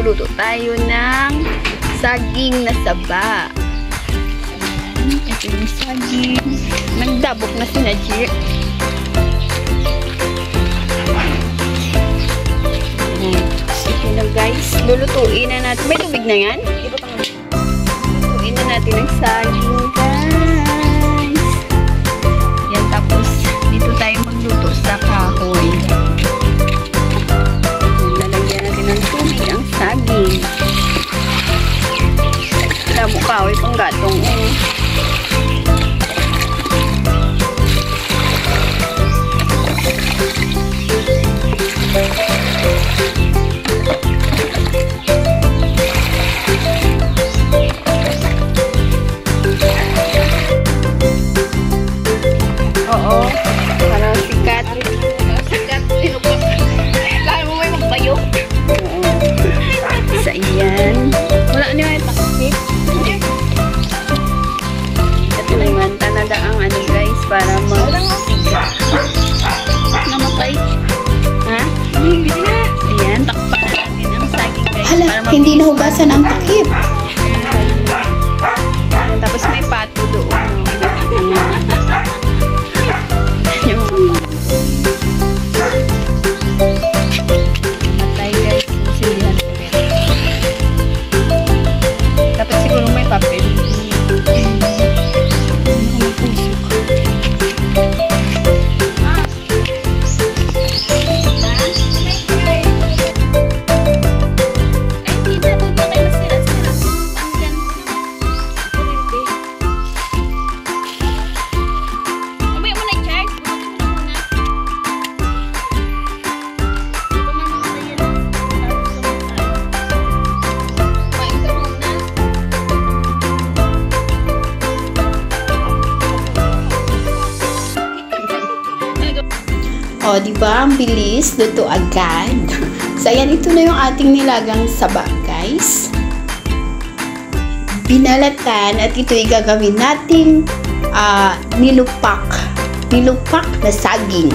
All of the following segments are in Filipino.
magluluto tayo ng saging na saba. Ito yung saging. Nagdabok na si Najir. Ito na guys. Lulutuin na natin. May tubig na yan? Lulutuin na natin ang saging guys. Yan, tapos dito tayo magluto sa kahoy. Lalagyan natin ng tubig ang saging. Damo kahoy pang gatong. Oo, para sikat. Sikat, tinupak. Kaya mo may magbayo. Oo. Sa iyan. Wala niyo ay takip. Ito naman talaga ang ano guys, para mag-sigat. Namatay. Ha? Ayan, takpak natin ang saging guys. Hala, hindi nahugasan ang takip. Tapos may pato doon. Matay guys, silihan ulit. Dapat siguro may papel. O, diba? Ang bilis. Luto agad. So, ayan. Ito na yung ating nilagang saba, guys. Binalatan. At ito ay gagawin nating nilupak. Nilupak na saging.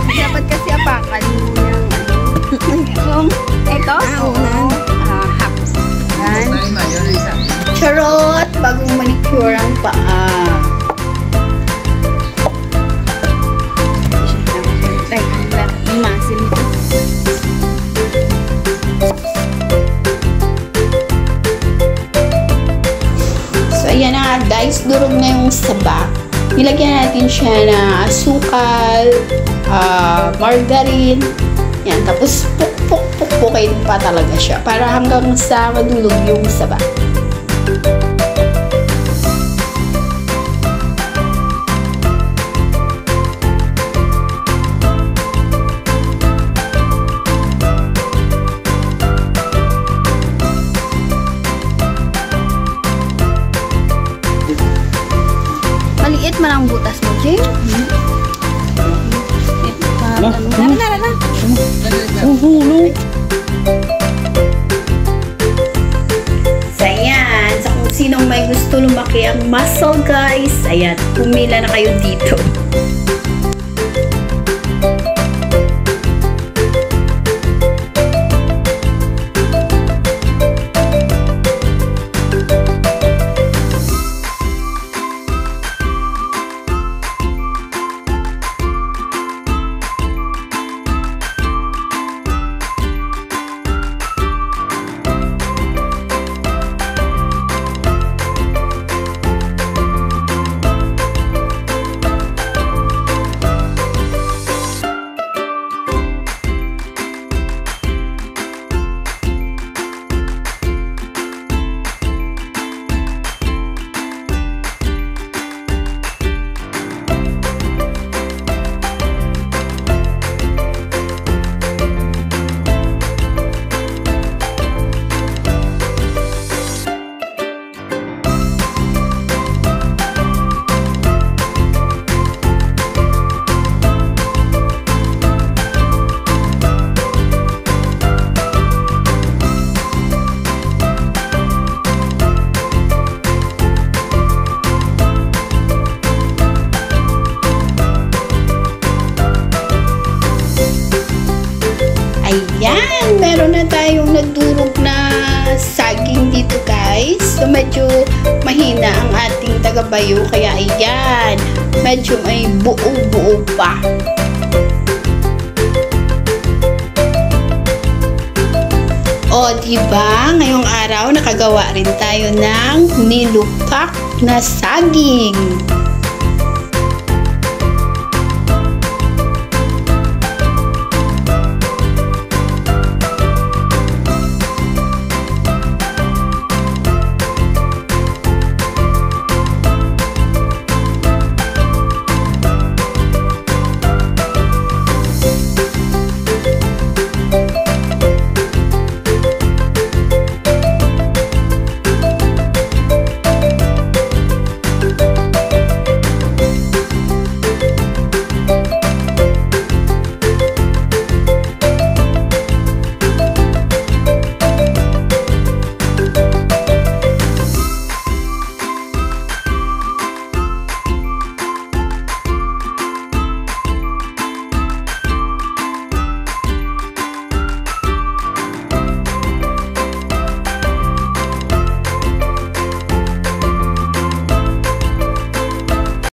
Dapat kasi apakan mo yung ito? Half. Yan. Charot! Bagong manicure ang paa. Ay, may masin ito. So, ayan na guys. Durog na yung saba. Nilagyan natin siya na asukal, margarine. Yan. Tapos, pukpukin pa talaga siya. Para hanggang sa madulog yung saba. Maliit man ang butas mo, Jay. Nara. Hulog. So, ayan. So, kung sinong may gusto lumaki ang muscle, guys, ayan, pumila na kayo dito. Ayan, meron na tayong nadurog na saging dito guys. So medyo mahina ang ating tagabayo, kaya ayan, medyo may buo-buo pa. O, diba? Ngayong araw, nakagawa rin tayo ng nilukak na saging.